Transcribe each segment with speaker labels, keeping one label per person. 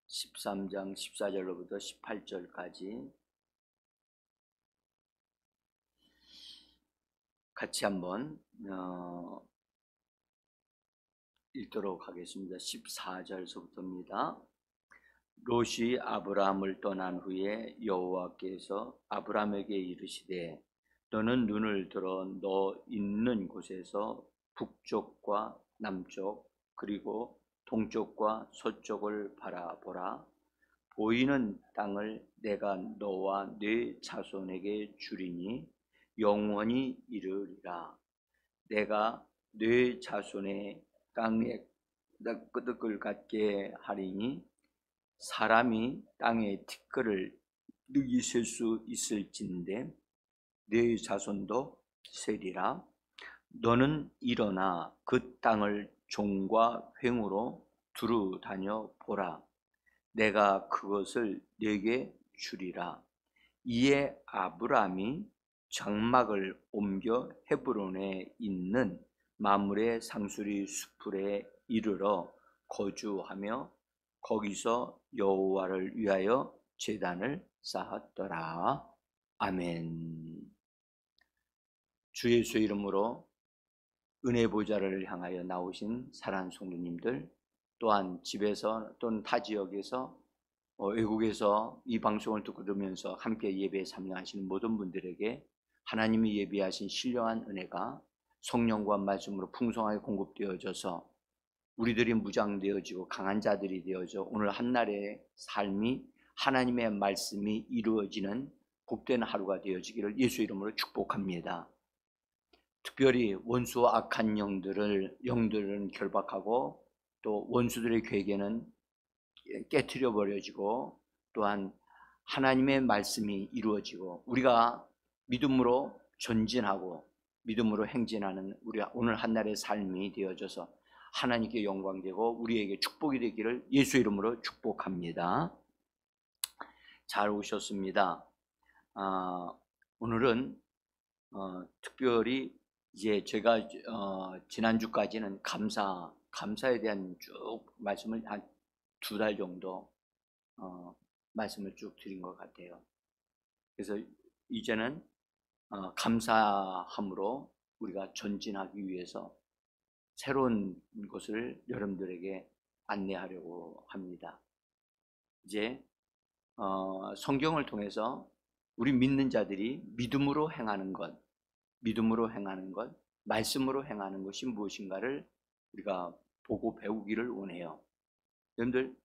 Speaker 1: 13장 14절로부터 18절까지 같이 한번 읽도록 하겠습니다. 14절서부터입니다. 롯이 아브라함을 떠난 후에 여호와께서 아브라함에게 이르시되 너는 눈을 들어 너 있는 곳에서 북쪽과 남쪽 그리고 동쪽과 서쪽을 바라보라. 보이는 땅을 내가 너와 네 자손에게 주리니 영원히 이르리라. 내가 네 자손의 땅에 끄덕을 갖게 하리니 사람이 땅에 티끌을 늑이 셀 수 있을진데 네 자손도 세리라. 너는 일어나 그 땅을 종과 횡으로 두루 다녀 보라. 내가 그것을 네게 주리라. 이에 아브라함이 장막을 옮겨 헤브론에 있는 마므레 상수리 수풀에 이르러 거주하며 거기서 여호와를 위하여 제단을 쌓았더라. 아멘. 주 예수의 이름으로 은혜 보좌를 향하여 나오신 사랑하는 성도님들, 또한 집에서 또는 타 지역에서 외국에서 이 방송을 듣고 들으면서 함께 예배에 참여하시는 모든 분들에게 하나님이 예비하신 신령한 은혜가 성령과 말씀으로 풍성하게 공급되어져서 우리들이 무장되어지고 강한 자들이 되어져 오늘 한날의 삶이 하나님의 말씀이 이루어지는 복된 하루가 되어지기를 예수 이름으로 축복합니다. 특별히 원수와 악한 영들은 결박하고 또 원수들의 계획에는 깨트려 버려지고 또한 하나님의 말씀이 이루어지고 우리가 믿음으로 전진하고 믿음으로 행진하는 우리 오늘 한날의 삶이 되어져서 하나님께 영광되고 우리에게 축복이 되기를 예수 이름으로 축복합니다. 잘 오셨습니다. 오늘은 특별히 이제 제가 지난주까지는 감사에 대한 쭉 말씀을 한 2달 정도 말씀을 쭉 드린 것 같아요. 그래서 이제는 감사함으로 우리가 전진하기 위해서 새로운 것을 여러분들에게 안내하려고 합니다. 이제 성경을 통해서 우리 믿는 자들이 믿음으로 행하는 것, 말씀으로 행하는 것이 무엇인가를 우리가 보고 배우기를 원해요. 여러분들,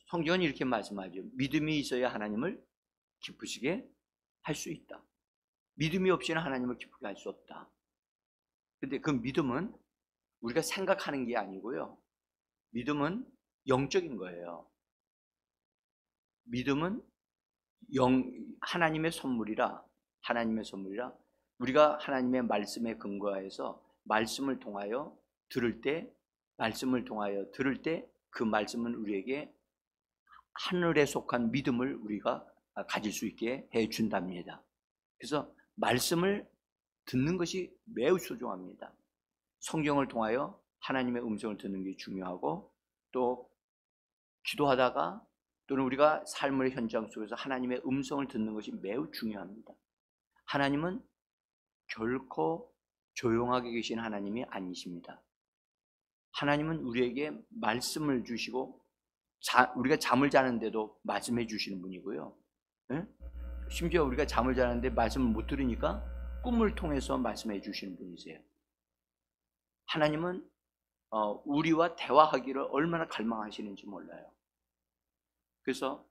Speaker 1: 성경은 이렇게 말씀하죠. 믿음이 있어야 하나님을 기쁘시게 할 수 있다. 믿음이 없이는 하나님을 기쁘게 할 수 없다. 근데 그 믿음은 우리가 생각하는 게 아니고요. 믿음은 영적인 거예요. 믿음은 하나님의 선물이라 우리가 하나님의 말씀에 근거해서 말씀을 통하여 들을 때 그 말씀은 우리에게 하늘에 속한 믿음을 우리가 가질 수 있게 해준답니다. 그래서 말씀을 듣는 것이 매우 소중합니다. 성경을 통하여 하나님의 음성을 듣는 게 중요하고 또 기도하다가 또는 우리가 삶의 현장 속에서 하나님의 음성을 듣는 것이 매우 중요합니다. 하나님은 결코 조용하게 계신 하나님이 아니십니다. 하나님은 우리에게 말씀을 주시고 우리가 잠을 자는데도 말씀해 주시는 분이고요. 심지어 우리가 잠을 자는데 말씀을 못 들으니까 꿈을 통해서 말씀해 주시는 분이세요. 하나님은 우리와 대화하기를 얼마나 갈망하시는지 몰라요. 그래서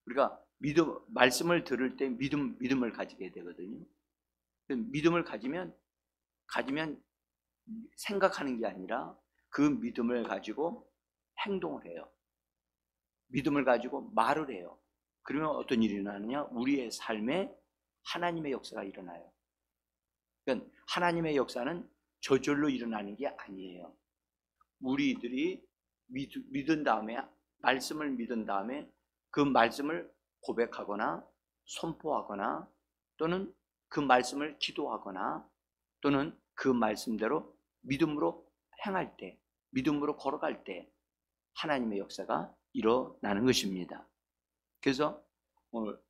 Speaker 1: 우리가 말씀을 들을 때 믿음을 가지게 되거든요. 믿음을 가지면 생각하는 게 아니라 그 믿음을 가지고 행동을 해요. 믿음을 가지고 말을 해요. 그러면 어떤 일이 일어나느냐? 우리의 삶에 하나님의 역사가 일어나요. 그러니까 하나님의 역사는 저절로 일어나는 게 아니에요. 우리들이 믿은 다음에 말씀을 믿은 다음에 그 말씀을 고백하거나 선포하거나 또는 그 말씀을 기도하거나 또는 그 말씀대로 믿음으로 행할 때, 믿음으로 걸어갈 때 하나님의 역사가 일어나는 것입니다. 그래서 오늘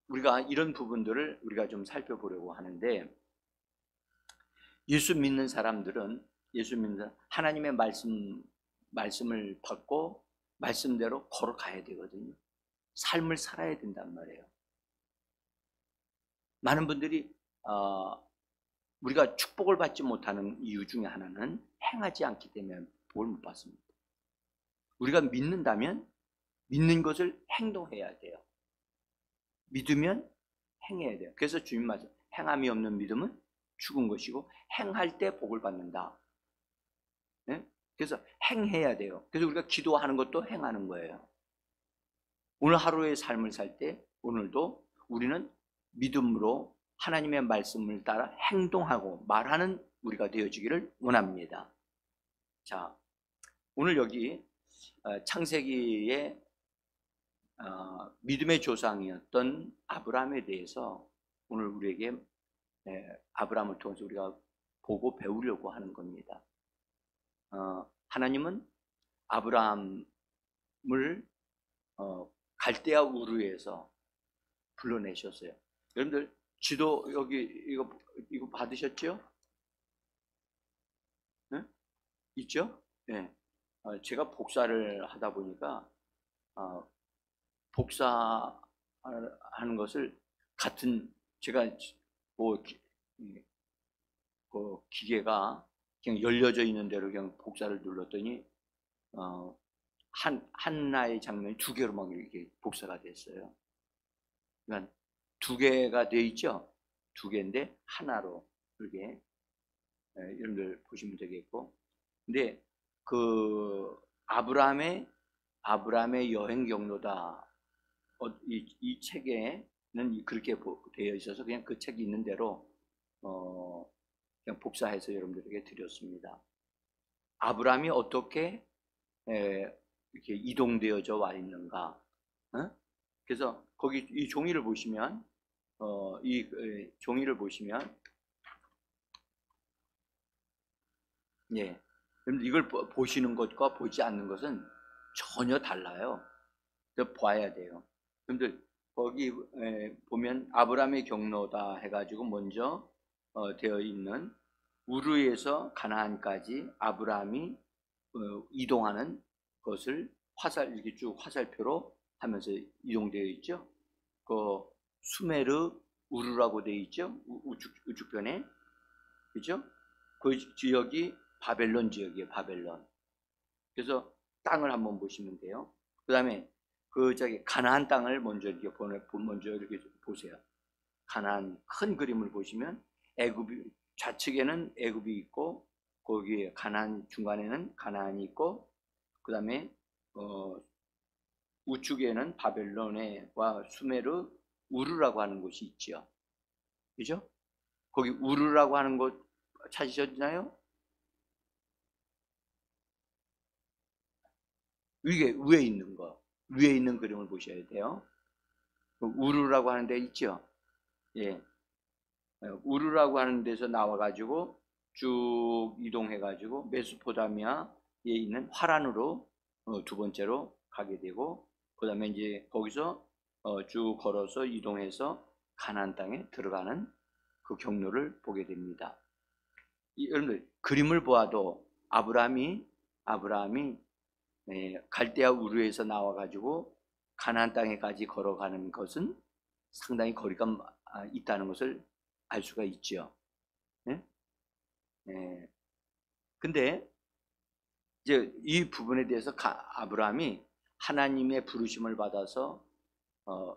Speaker 1: 우리가 이런 부분들을 우리가 좀 살펴보려고 하는데, 예수 믿는 사람들은 하나님의 말씀을 받고 말씀대로 걸어가야 되거든요. 삶을 살아야 된단 말이에요. 많은 분들이 우리가 축복을 받지 못하는 이유 중에 하나는 행하지 않기 때문에 복을 못 받습니다. 우리가 믿는다면 믿는 것을 행동해야 돼요. 믿으면 행해야 돼요. 그래서 주님 말씀, 행함이 없는 믿음은 죽은 것이고 행할 때 복을 받는다. 네? 그래서 행해야 돼요. 그래서 우리가 기도하는 것도 행하는 거예요. 오늘 하루의 삶을 살 때 오늘도 우리는 믿음으로 하나님의 말씀을 따라 행동하고 말하는 우리가 되어지기를 원합니다. 자, 오늘 여기 창세기의 믿음의 조상이었던 아브라함에 대해서 오늘 우리에게 아브라함을 통해서 우리가 보고 배우려고 하는 겁니다. 하나님은 아브라함을 갈대아 우르에서 불러내셨어요. 여러분들 지도 여기 이거 받으셨죠? 네? 있죠? 네. 제가 복사를 하다 보니까 복사하는 것을 같은 제가 그 기계가 그냥 열려져 있는 대로 그냥 복사를 눌렀더니 하나의 장면이 두 개로 막 이렇게 복사가 됐어요. 그러니까 두 개가 돼 있죠. 두 개인데 하나로 이렇게 여러분들 보시면 되겠고, 근데 그 아브라함의 여행 경로다. 이 책에는 그렇게 되어 있어서 그냥 그 책이 있는 대로 그냥 복사해서 여러분들에게 드렸습니다. 아브라함이 어떻게 이렇게 이동되어져 와 있는가? 그래서 거기 이 종이를 보시면 예, 이걸 보시는 것과 보지 않는 것은 전혀 달라요. 그래서 봐야 돼요. 여러분들 거기 보면 아브라함의 경로다 해가지고 먼저 되어 있는 우르에서 가나안까지 아브라함이 이동하는 것을 이렇게 쭉 화살표로 하면서 이동되어 있죠. 그 수메르 우르라고 되어 있죠. 우측편에, 그렇죠? 그 지역이 바벨론 지역이에요. 바벨론. 그래서 땅을 한번 보시면 돼요. 그 다음에 가나안 땅을 먼저 이렇게 보세요. 가나안 큰 그림을 보시면 좌측에는 애굽이 있고 거기에 가나안 중간에는 가나안이 있고, 그 다음에 우측에는 바벨론과 수메르 우르라고 하는 곳이 있죠. 그죠? 거기 우르라고 하는 곳 찾으셨나요? 위에 있는 거, 위에 있는 그림을 보셔야 돼요. 우르라고 하는 데 있죠. 예, 우르라고 하는 데서 나와가지고 쭉 이동해가지고 메소포타미아에 있는 화란으로 두 번째로 가게 되고, 그 다음에 이제 거기서 쭉 걸어서 이동해서 가나안 땅에 들어가는 그 경로를 보게 됩니다. 여러분들 그림을 보아도 아브라함이 갈대아 우르에서 나와가지고 가나안 땅에까지 걸어가는 것은 상당히 거리가 있다는 것을 알 수가 있죠. 네? 네. 근데 이제 이 부분에 대해서 아브라함이 하나님의 부르심을 받아서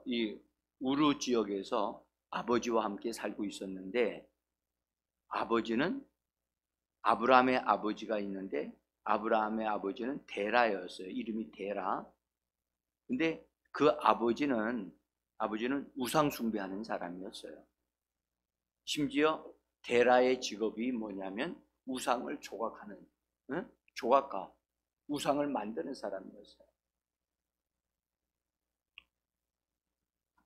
Speaker 1: 이 우르 지역에서 아버지와 함께 살고 있었는데, 아브라함의 아버지가 있는데 아브라함의 아버지는 데라였어요. 이름이 데라. 근데 그 아버지는 우상 숭배하는 사람이었어요. 심지어 데라의 직업이 뭐냐면 우상을 조각하는, 조각가, 우상을 만드는 사람이었어요.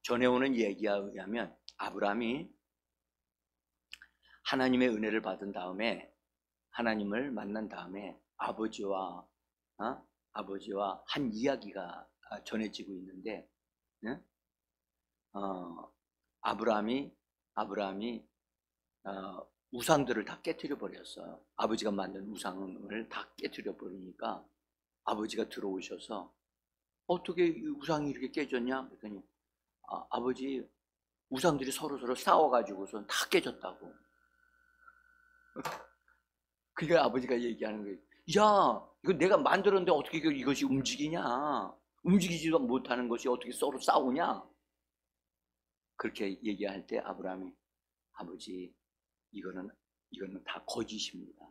Speaker 1: 전해오는 얘기에 의하면 아브라함이 하나님의 은혜를 받은 다음에, 하나님을 만난 다음에 아버지와 한 이야기가 전해지고 있는데, 네? 아브라함이 우상들을 다 깨뜨려 버렸어요. 아버지가 만든 우상을 다 깨뜨려 버리니까 아버지가 들어오셔서 어떻게 이 우상이 이렇게 깨졌냐? 그랬더니 아버지, 우상들이 서로 싸워가지고서 다 깨졌다고. 그게 아버지가 얘기하는 거예요. 야, 이거 내가 만들었는데 어떻게 이것이 움직이냐? 움직이지도 못하는 것이 어떻게 서로 싸우냐? 그렇게 얘기할 때 아브라함이, 아버지, 이거는 다 거짓입니다.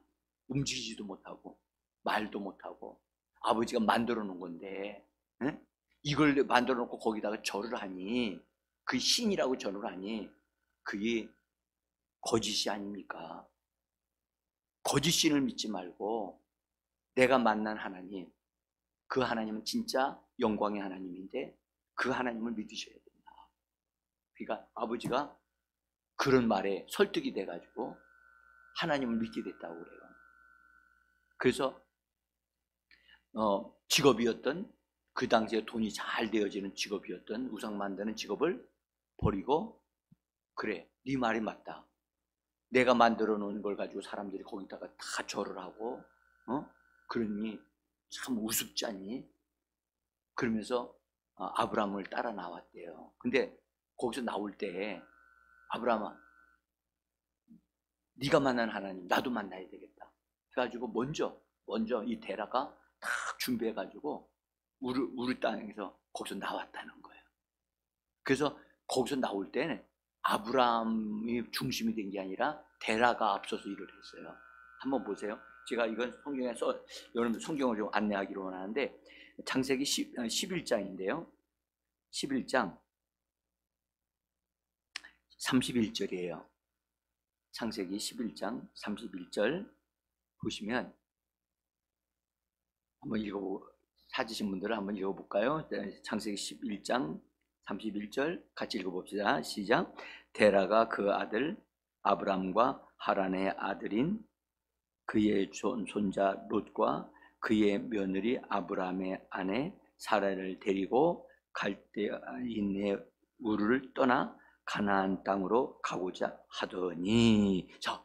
Speaker 1: 움직이지도 못하고 말도 못하고 아버지가 만들어 놓은 건데, 응? 이걸 만들어 놓고 거기다가 절을 하니, 그 신이라고 절을 하니 그게 거짓이 아닙니까? 거짓 신을 믿지 말고 내가 만난 하나님, 그 하나님은 진짜 영광의 하나님인데 그 하나님을 믿으셔야 된다. 그러니까 아버지가 그런 말에 설득이 돼가지고 하나님을 믿게 됐다고 그래요. 그래서 직업이었던, 그 당시에 돈이 잘 되어지는 직업이었던 우상 만드는 직업을 버리고, 그래, 네 말이 맞다. 내가 만들어 놓은 걸 가지고 사람들이 거기다가 다 절을 하고, 그러니 참 우습지 않니? 그러면서 아브라함을 따라 나왔대요. 근데 거기서 나올 때 아브라함아, 네가 만난 하나님 나도 만나야 되겠다. 그래가지고 먼저 이 데라가 딱 준비해가지고 우르 땅에서 거기서 나왔다는 거예요. 그래서 거기서 나올 때는 아브라함이 중심이 된 게 아니라 데라가 앞서서 일을 했어요. 한번 보세요. 제가 이건 성경에서 여러분 성경을 좀 안내하기로 원하는데, 창세기 11장인데요. 11장 31절이에요. 창세기 11장 31절 보시면, 한번 찾으신 분들은 한번 읽어볼까요? 창세기 11장 31절 같이 읽어봅시다. 시작. 데라가 그 아들 아브람과 하란의 아들인 그의 손자 롯과 그의 며느리 아브람의 아내 사라를 데리고 갈대아인의 우르를 떠나 가나안 땅으로 가고자 하더니. 자,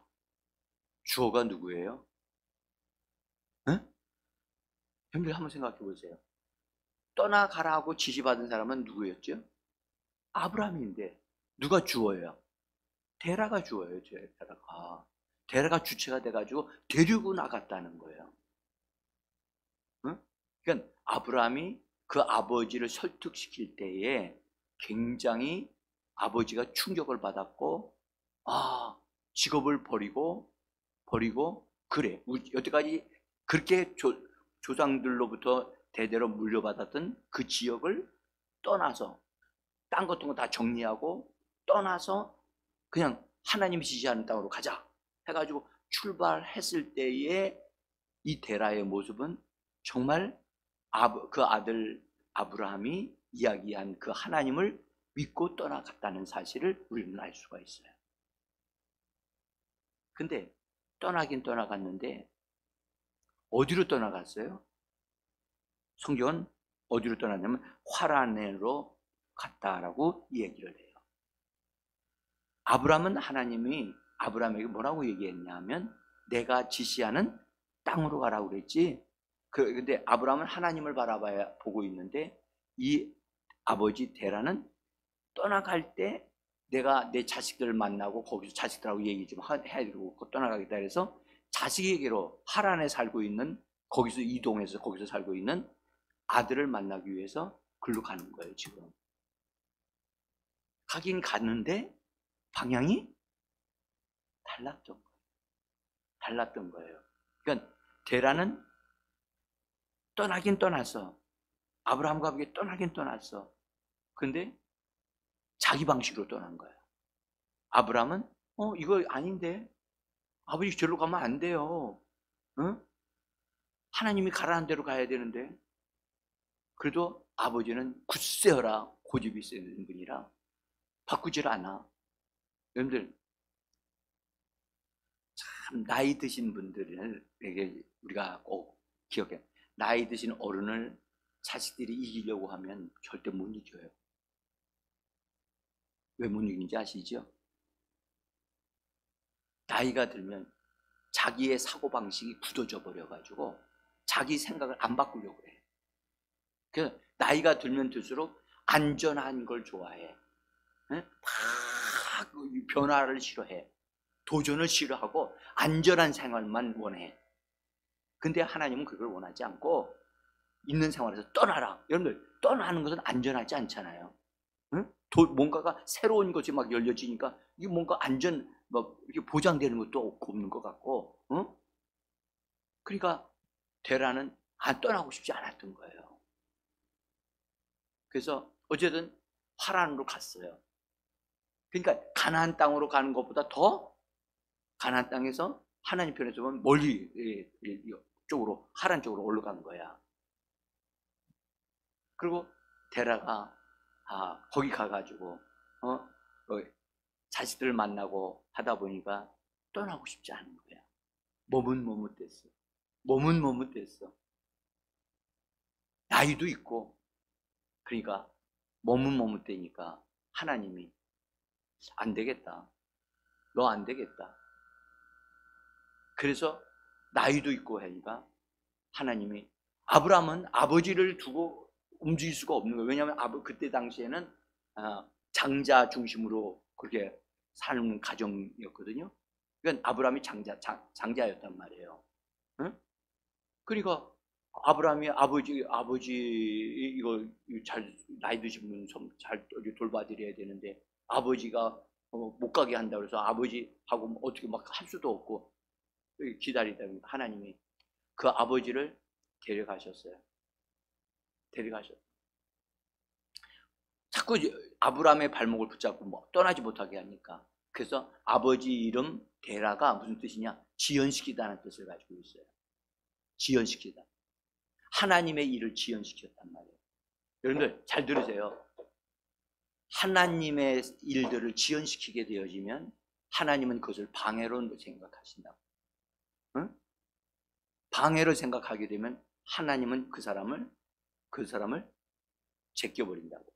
Speaker 1: 주어가 누구예요? 응? 형들 한번 생각해 보세요. 떠나가라고 지시받은 사람은 누구였죠? 아브라함인데 누가 주어예요? 데라가 주어예요. 데라가 주체가 돼가지고 데리고 나갔다는 거예요. 응? 그러니까 아브라함이 그 아버지를 설득시킬 때에 굉장히 아버지가 충격을 받았고, 직업을 버리고 그래, 여태까지 그렇게 조상들로부터 대대로 물려받았던 그 지역을 떠나서 땅 같은 거 다 정리하고 떠나서 그냥 하나님이 지시하는 땅으로 가자 해가지고 출발했을 때의 이 데라의 모습은 정말 그 아들 아브라함이 이야기한 그 하나님을 믿고 떠나갔다는 사실을 우리는 알 수가 있어요. 근데 떠나긴 떠나갔는데 어디로 떠나갔어요? 성경은 어디로 떠났냐면 화란으로 갔다라고 얘기를 해요. 아브라함은 하나님이 아브라함에게 뭐라고 얘기했냐면 내가 지시하는 땅으로 가라고 그랬지. 근데 아브라함은 하나님을 보고 있는데 이 아버지 데라는 떠나갈 때 내가 내 자식들을 만나고 거기서 자식들하고 얘기 좀 해주고 떠나가겠다 해서 자식에게로 하란에 살고 있는, 거기서 이동해서 거기서 살고 있는 아들을 만나기 위해서 글로 가는 거예요. 지금 가긴 갔는데 방향이 달랐던 거예요. 그러니까 데라는 떠나긴 떠났어. 아브라함과 함께 떠나긴 떠났어. 근데 자기 방식으로 떠난 거예요. 아브라함은 이거 아닌데 아버지 저리로 가면 안 돼요. 응? 하나님이 가라는 대로 가야 되는데. 그래도 아버지는 굳세어라 고집이 있는 분이라 바꾸질 않아. 여러분들 참 나이 드신 분들에게 우리가 꼭 기억해. 나이 드신 어른을 자식들이 이기려고 하면 절대 못 이겨요. 왜 못 이기는지 아시죠? 나이가 들면 자기의 사고방식이 굳어져 버려가지고 자기 생각을 안 바꾸려고 해. 그래서 나이가 들면 들수록 안전한 걸 좋아해. 막 변화를 싫어해. 도전을 싫어하고 안전한 생활만 원해. 근데 하나님은 그걸 원하지 않고 있는 생활에서 떠나라. 여러분들, 떠나는 것은 안전하지 않잖아요. 응? 뭔가가 새로운 것이 막 열려지니까 이게 뭔가 안전 막 이렇게 보장되는 것도 없는 것 같고, 응? 그러니까 데라는 안 떠나고 싶지 않았던 거예요. 그래서 어쨌든 하란으로 갔어요. 그러니까 가나안 땅으로 가는 것보다 더 가나안 땅에서 하나님 편에서 보면 멀리 쪽으로 하란 쪽으로 올라간 거야. 그리고 데라가 거기 가가지고 자식들을 만나고 하다 보니까 떠나고 싶지 않은 거야. 몸은 머뭇댔어. 몸은 머뭇댔어. 나이도 있고. 그러니까 몸은 머뭇대니까 하나님이 안 되겠다. 너 안 되겠다. 그래서 나이도 있고 하니까 하나님이, 아브라함은 아버지를 두고 움직일 수가 없는 거예요. 왜냐하면 그때 당시에는 장자 중심으로 그렇게 사는 가정이었거든요. 그러니까 아브라함이 장자였단 말이에요. 응? 그러니까 아브라함이 아버지 이거 잘 나이 드신 분 잘 돌봐드려야 되는데 아버지가 못 가게 한다고 해서 아버지하고 어떻게 막 할 수도 없고 기다리다 보니까 하나님이 그 아버지를 데려가셨어요. 자꾸 아브라함의 발목을 붙잡고 떠나지 못하게 하니까. 그래서 아버지 이름 데라가 무슨 뜻이냐? 지연시키다는 뜻을 가지고 있어요. 지연시키다. 하나님의 일을 지연시켰단 말이에요. 여러분들 잘 들으세요. 하나님의 일들을 지연시키게 되어지면 하나님은 그것을 방해로 생각하신다고. 응? 방해로 생각하게 되면 하나님은 그 사람을 제껴버린다고.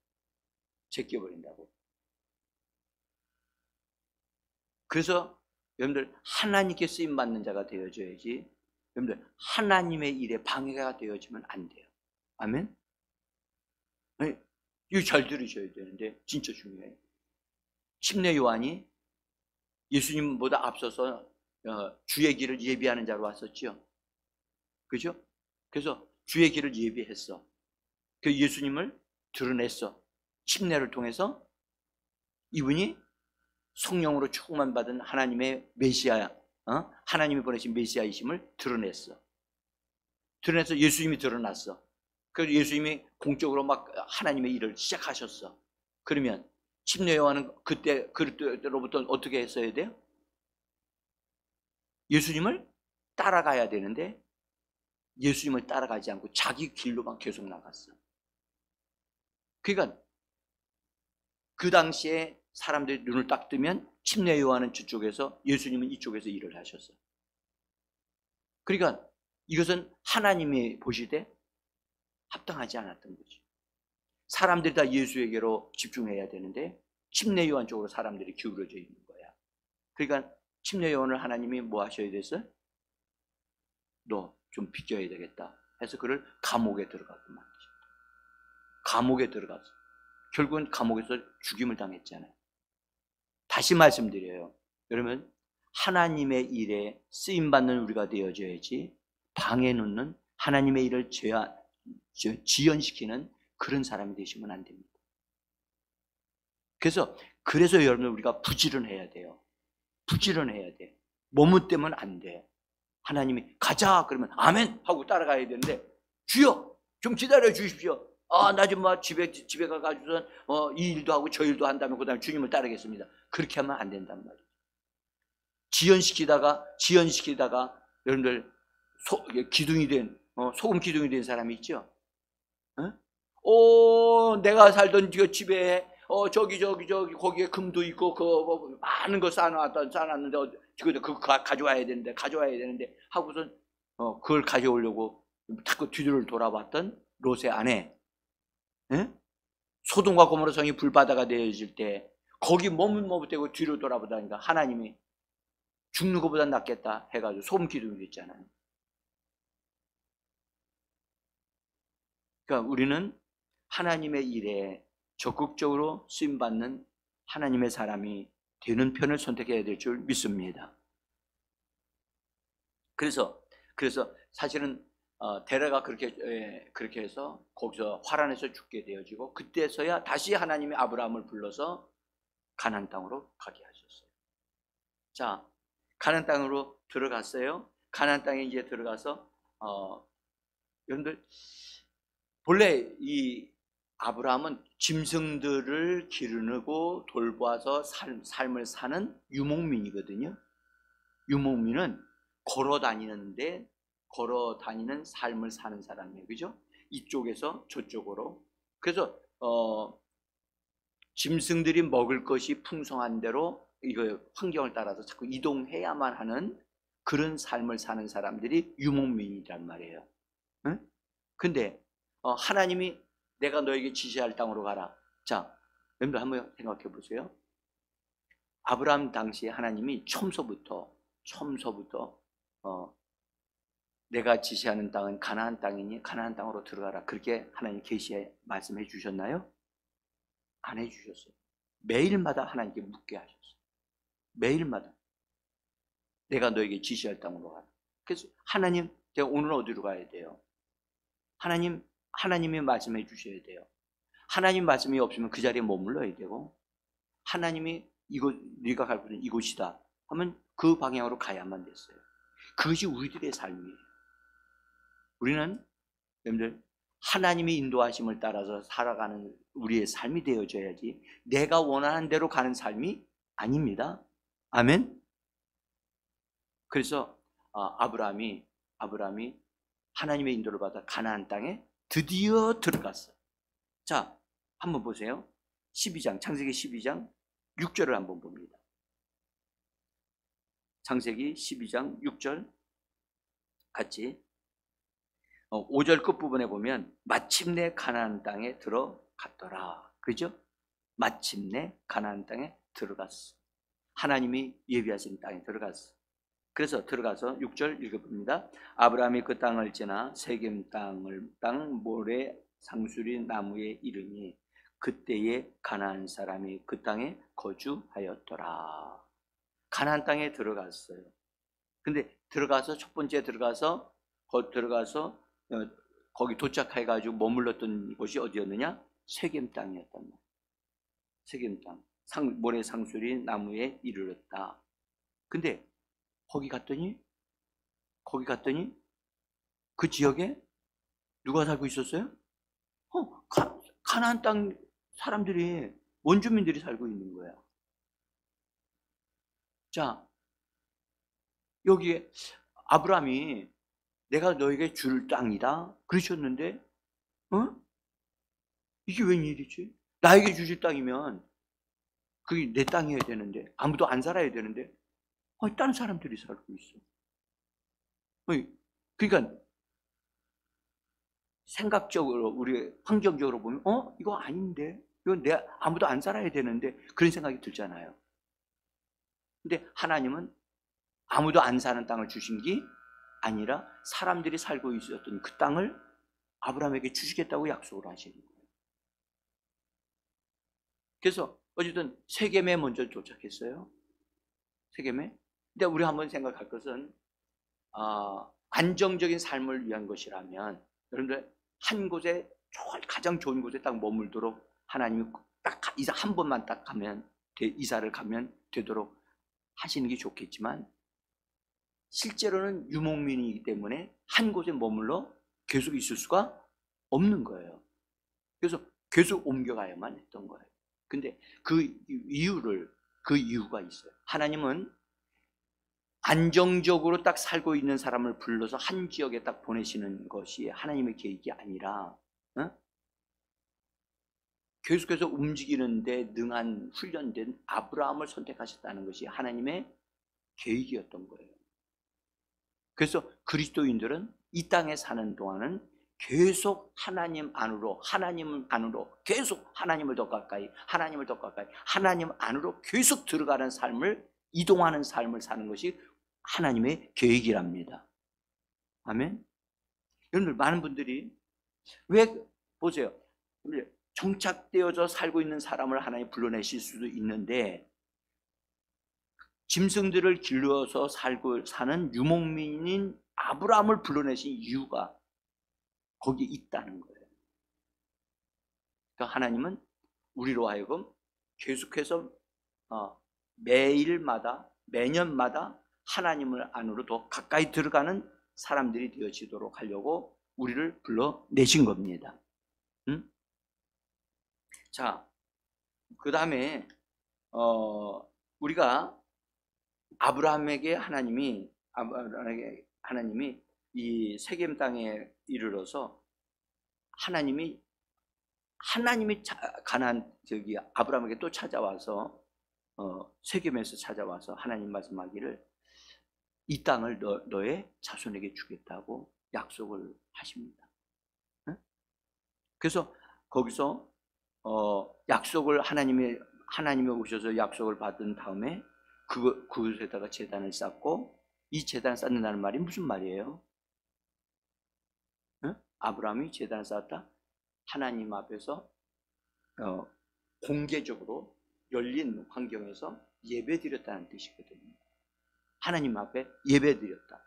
Speaker 1: 그래서 여러분들 하나님께 쓰임받는 자가 되어줘야지, 여러분들 하나님의 일에 방해가 되어지면 안 돼요. 아멘? 네, 이거 잘 들으셔야 되는데 진짜 중요해요. 침례 요한이 예수님보다 앞서서 주의 길을 예비하는 자로 왔었죠. 그죠? 그래서 주의 길을 예비했어. 그 예수님을 드러냈어. 침례를 통해서 이분이 성령으로 충만받은 하나님의 메시아, 하나님이 보내신 메시아이심을 드러냈어. 드러내서 예수님이 드러났어. 그래서 예수님이 공적으로 막 하나님의 일을 시작하셨어. 그러면 침례 요한은 그때로부터 어떻게 했어야 돼요? 예수님을 따라가야 되는데 예수님을 따라가지 않고 자기 길로만 계속 나갔어. 그러니까 그 당시에 사람들이 눈을 딱 뜨면 침례 요한은 저쪽에서, 예수님은 이쪽에서 일을 하셨어. 그러니까 이것은 하나님이 보실 때 합당하지 않았던 거지. 사람들이 다 예수에게로 집중해야 되는데 침례 요한 쪽으로 사람들이 기울어져 있는 거야. 그러니까 침례 요한을 하나님이 뭐 하셔야 됐어요? 너 좀 비껴야 되겠다 해서 그를 감옥에 들어가고 말이죠. 감옥에 들어가서 결국은 감옥에서 죽임을 당했잖아요. 다시 말씀드려요. 여러분, 하나님의 일에 쓰임받는 우리가 되어줘야지 방해 놓는, 하나님의 일을 지연시키는 그런 사람이 되시면 안 됩니다. 그래서 여러분, 우리가 부지런해야 돼요. 부지런해야 돼. 머뭇대면 안 돼. 하나님이 가자 그러면 아멘 하고 따라가야 되는데, 주여 좀 기다려 주십시오. 나 좀 집에 가가지고선 이 일도 하고 저 일도 한다면 그 다음에 주님을 따르겠습니다. 그렇게 하면 안 된단 말이에요. 지연시키다가 여러분들 기둥이 된 소금 기둥이 된 사람이 있죠. 내가 살던 그 집에 저기 거기에 금도 있고 그 많은 거 쌓아놨는데 그거 가져와야 되는데 하고선 그걸 가져오려고 자꾸 뒤를 돌아봤던 롯의 아내, 예? 소돔과 고모라 성이 불바다가 되어질 때 거기 몸은 머뭇대고 뒤로 돌아보다니까 하나님이 죽는 것보다 낫겠다 해가지고 소금 기둥이 됐잖아요. 그러니까 우리는 하나님의 일에 적극적으로 쓰임받는 하나님의 사람이 되는 편을 선택해야 될 줄 믿습니다. 그래서 사실은 데라가 그렇게 해서 거기서 화란에서 죽게 되어지고, 그때서야 다시 하나님이 아브라함을 불러서 가나안 땅으로 가게 하셨어요. 자, 가나안 땅으로 들어갔어요. 가나안 땅에 이제 들어가서 여러분들 본래 이 아브라함은 짐승들을 기르고 돌보아서 삶을 사는 유목민이거든요. 유목민은 걸어 다니는 삶을 사는 사람이에요. 그죠? 이쪽에서 저쪽으로. 그래서 짐승들이 먹을 것이 풍성한 대로 이거 환경을 따라서 자꾸 이동해야만 하는 그런 삶을 사는 사람들이 유목민이란 말이에요. 응? 근데 하나님이 내가 너에게 지시할 땅으로 가라. 자, 여러분들 한번 생각해 보세요. 아브라함 당시에 하나님이 처음서부터 내가 지시하는 땅은 가나안 땅이니 가나안 땅으로 들어가라, 그렇게 하나님 계시에 말씀해 주셨나요? 안 해주셨어요. 매일마다 하나님께 묻게 하셨어요. 매일마다 내가 너에게 지시할 땅으로 가라. 그래서 하나님, 제가 오늘 어디로 가야 돼요? 하나님이 말씀해 주셔야 돼요. 하나님 말씀이 없으면 그 자리에 머물러야 되고, 하나님이 네가 갈 곳은 이곳이다 하면 그 방향으로 가야만 됐어요. 그것이 우리들의 삶이에요. 우리는 여러분들 하나님의 인도하심을 따라서 살아가는 우리의 삶이 되어져야지 내가 원하는 대로 가는 삶이 아닙니다. 아멘. 그래서 아브라함이 하나님의 인도를 받아 가나안 땅에 드디어 들어갔어요. 자, 한번 보세요. 창세기 12장 6절을 한번 봅니다. 창세기 12장 6절 같이 5절 끝부분에 보면 마침내 가나안 땅에 들어갔더라. 그죠? 마침내 가나안 땅에 들어갔어. 하나님이 예비하신 땅에 들어갔어. 그래서 들어가서 6절 읽어봅니다. 아브라함이 그 땅을 지나 세겜 땅 모래 상수리 나무에 이르니 그때에 가나안 사람이 그 땅에 거주하였더라. 가나안 땅에 들어갔어요. 근데 첫 번째 들어가서 거기 도착해가지고 머물렀던 곳이 어디였느냐? 세겜 땅이었단 말이에요. 세겜 땅, 모래 상수리 나무에 이르렀다. 근데 거기 갔더니 그 지역에 누가 살고 있었어요? 가나안 땅 사람들이, 원주민들이 살고 있는 거야. 자, 여기에 아브라함이 내가 너에게 줄 땅이다 그러셨는데, 이게 웬일이지? 나에게 주실 땅이면 그게 내 땅이어야 되는데, 아무도 안 살아야 되는데 다른 사람들이 살고 있어. 그러니까 생각적으로, 우리 환경적으로 보면 이거 아닌데, 이건 아무도 안 살아야 되는데, 그런 생각이 들잖아요. 근데 하나님은 아무도 안 사는 땅을 주신 게 아니라 사람들이 살고 있었던 그 땅을 아브라함에게 주시겠다고 약속을 하시는 거예요. 그래서 어쨌든 세겜에 먼저 도착했어요. 세겜에. 근데 우리 한번 생각할 것은 안정적인 삶을 위한 것이라면 여러분들 한 곳에 가장 좋은 곳에 딱 머물도록 하나님이 딱 한 번만 딱 이사를 가면 되도록 하시는 게 좋겠지만, 실제로는 유목민이기 때문에 한 곳에 머물러 계속 있을 수가 없는 거예요. 그래서 계속 옮겨가야만 했던 거예요. 근데 그 이유가 있어요. 하나님은 안정적으로 딱 살고 있는 사람을 불러서 한 지역에 딱 보내시는 것이 하나님의 계획이 아니라 계속해서 움직이는데 능한 훈련된 아브라함을 선택하셨다는 것이 하나님의 계획이었던 거예요. 그래서 그리스도인들은 이 땅에 사는 동안은 계속 하나님 안으로 계속 하나님을 더 가까이 하나님 안으로 계속 들어가는 삶을, 이동하는 삶을 사는 것이 하나님의 계획이랍니다. 아멘. 여러분들, 많은 분들이 왜, 보세요, 정착되어져 살고 있는 사람을 하나님 불러내실 수도 있는데 짐승들을 길러서 사는 유목민인 아브라함을 불러내신 이유가 거기에 있다는 거예요. 그러니까 하나님은 우리로 하여금 계속해서 매년마다 하나님을 안으로 더 가까이 들어가는 사람들이 되어지도록 하려고 우리를 불러내신 겁니다. 응? 자, 그 다음에 우리가 아브라함에게 하나님이 이 세겜 땅에 이르러서 하나님이 가나안 아브라함에게 또 찾아와서 세겜에서 찾아와서 하나님 말씀하기를 이 땅을 너의 자손에게 주겠다고 약속을 하십니다. 응? 그래서 거기서 약속을 하나님이 오셔서 약속을 받은 다음에 그곳에다가 제단을 쌓고, 이 제단을 쌓는다는 말이 무슨 말이에요? 응? 아브라함이 제단을 쌓았다? 하나님 앞에서 공개적으로 열린 환경에서 예배드렸다는 뜻이거든요. 하나님 앞에 예배드렸다.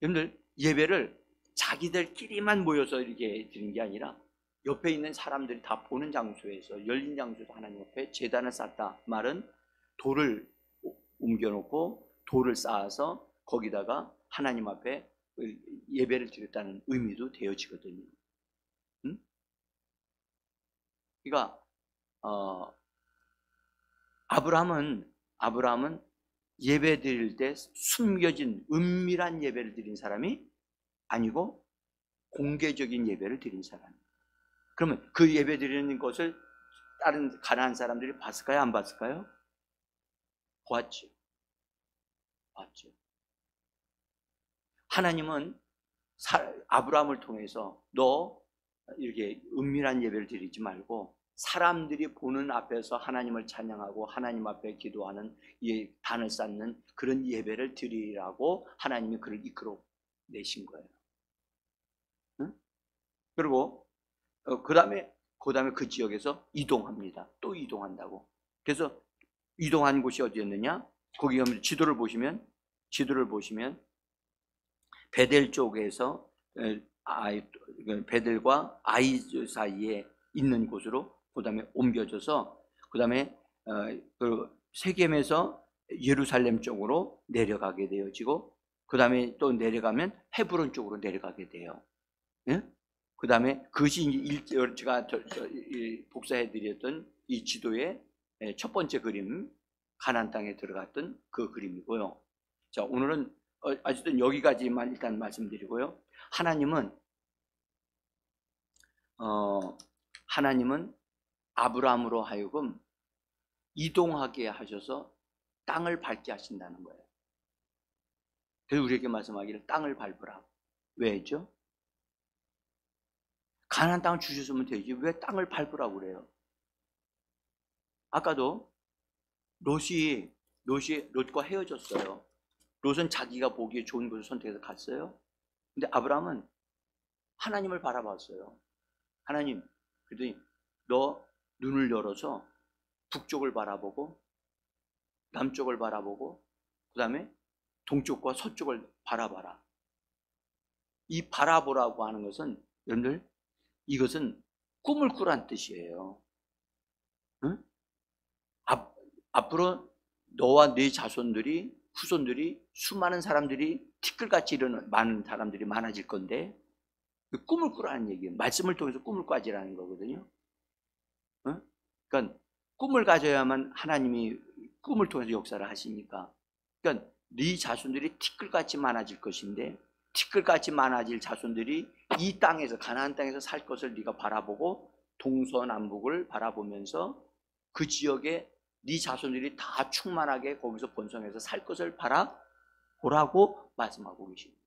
Speaker 1: 여러분들, 예배를 자기들끼리만 모여서 이렇게 드리는 게 아니라 옆에 있는 사람들이 다 보는 장소에서, 열린 장소에서 하나님 앞에 제단을 쌓았다 말은 돌을 옮겨놓고 돌을 쌓아서 거기다가 하나님 앞에 예배를 드렸다는 의미도 되어지거든요. 응? 그러니까 아브라함은 예배 드릴 때 숨겨진 은밀한 예배를 드린 사람이 아니고 공개적인 예배를 드린 사람. 그러면 그 예배 드리는 것을 다른 가나안 사람들이 봤을까요? 안 봤을까요? 봤죠. 하나님은 아브라함을 통해서 너 이렇게 은밀한 예배를 드리지 말고 사람들이 보는 앞에서 하나님을 찬양하고 하나님 앞에 기도하는, 단을 쌓는 그런 예배를 드리라고 하나님이 그를 이끌어 내신 거예요. 응? 그리고 그 다음에 그 지역에서 이동합니다. 또 이동한다고. 그래서 이동한 곳이 어디였느냐? 거기 지도를 보시면 베델 쪽에서 베델과 아이 사이에 있는 곳으로 그 다음에 옮겨져서, 그 다음에 세겜에서 예루살렘 쪽으로 내려가게 되어지고, 그 다음에 또 내려가면 헤브론 쪽으로 내려가게 돼요. 예? 그 다음에 그것이 제가 복사해드렸던 이 지도의 첫 번째 그림, 가나안 땅에 들어갔던 그 그림이고요. 자, 오늘은 어쨌든 여기까지만 일단 말씀드리고요. 하나님은 아브라함으로 하여금 이동하게 하셔서 땅을 밟게 하신다는 거예요. 그래서 우리에게 말씀하기를 땅을 밟으라. 왜죠? 가나안 땅을 주셨으면 되지 왜 땅을 밟으라고 그래요? 아까도 롯과 헤어졌어요. 롯은 자기가 보기에 좋은 곳을 선택해서 갔어요. 근데 아브라함은 하나님을 바라봤어요. 하나님, 그랬더니 너 눈을 열어서 북쪽을 바라보고 남쪽을 바라보고 그 다음에 동쪽과 서쪽을 바라봐라. 이 바라보라고 하는 것은, 여러분들, 이것은 꿈을 꾸란 뜻이에요. 응? 앞으로 너와 네 자손들이, 후손들이, 수많은 사람들이, 티끌같이 많은 사람들이 많아질 건데 꿈을 꾸라는 얘기예요. 말씀을 통해서 꿈을 꿔지라는 거거든요. 응? 그러니까 꿈을 가져야만 하나님이 꿈을 통해서 역사를 하시니까. 그러니까 네 자손들이 티끌같이 많아질 것인데, 티끌같이 많아질 자손들이 이 땅에서, 가나안 땅에서 살 것을 네가 바라보고 동서남북을 바라보면서 그 지역에 네 자손들이 다 충만하게 거기서 번성해서 살 것을 오라고 말씀하고 계십니다.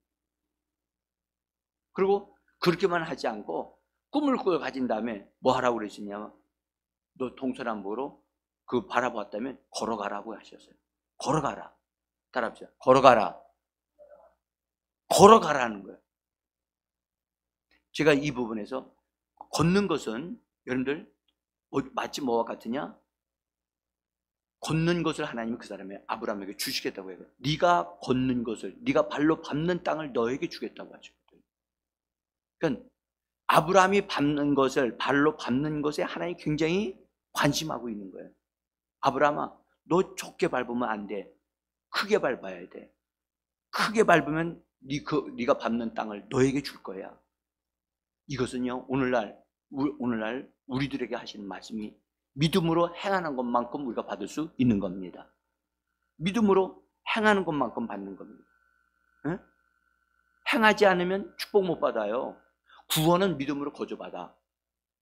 Speaker 1: 그리고 그렇게만 하지 않고 꿈을 가진 다음에 뭐 하라고 그러시냐면 너 동서남북으로 그 바라보았다면 걸어가라고 하셨어요. 걸어가라. 따라합시다. 걸어가라. 걸어가라는 거예요. 제가 이 부분에서 걷는 것은 여러분들 마치 뭐와 같으냐? 걷는 것을 하나님이 그 사람의 아브라함에게 주시겠다고 해요. 네가 걷는 것을, 네가 발로 밟는 땅을 너에게 주겠다고 하죠. 그러니까 아브라함이 밟는 것을, 발로 밟는 것에 하나님이 굉장히 관심하고 있는 거예요. 아브라함아, 너 좁게 밟으면 안 돼. 크게 밟아야 돼. 크게 밟으면 네가 밟는 땅을 너에게 줄 거야. 이것은요, 오늘날 우리들에게 하시는 말씀이 믿음으로 행하는 것만큼 우리가 받을 수 있는 겁니다. 믿음으로 행하는 것만큼 받는 겁니다. 응? 행하지 않으면 축복 못 받아요. 구원은 믿음으로 거저받아.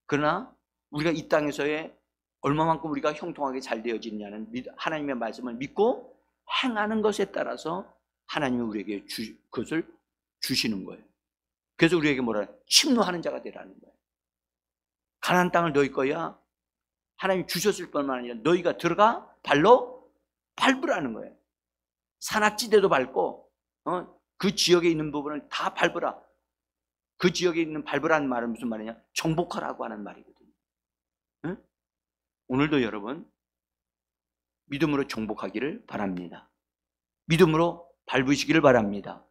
Speaker 1: 그러나 우리가 이 땅에서의 얼마만큼 우리가 형통하게 잘 되어지느냐는 하나님의 말씀을 믿고 행하는 것에 따라서 하나님이 우리에게 그것을 주시는 거예요. 그래서 우리에게 뭐라 침노하는 자가 되라는 거예요. 가나안 땅을 너희 거야. 하나님이 주셨을 뿐만 아니라 너희가 들어가 발로 밟으라는 거예요. 산악지대도 밟고 그 지역에 있는 부분을 다 밟으라. 그 지역에 있는 밟으라는 말은 무슨 말이냐? 정복하라고 하는 말이거든요. 응? 오늘도 여러분 믿음으로 정복하기를 바랍니다. 믿음으로 밟으시기를 바랍니다.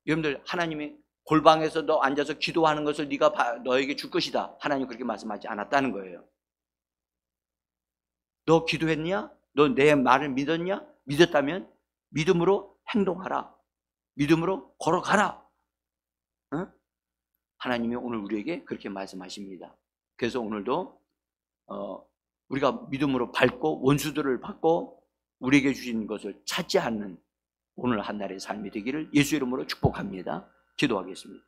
Speaker 1: 여러분들 하나님이 골방에서 너 앉아서 기도하는 것을 네가 너에게 줄 것이다. 하나님 그렇게 말씀하지 않았다는 거예요. 너 기도했냐? 너 내 말을 믿었냐? 믿었다면 믿음으로 행동하라. 믿음으로 걸어가라. 응? 하나님이 오늘 우리에게 그렇게 말씀하십니다. 그래서 오늘도 우리가 믿음으로 밟고 원수들을 받고 우리에게 주신 것을 차지하는 오늘 한 날의 삶이 되기를 예수 이름으로 축복합니다. 기도하겠습니다.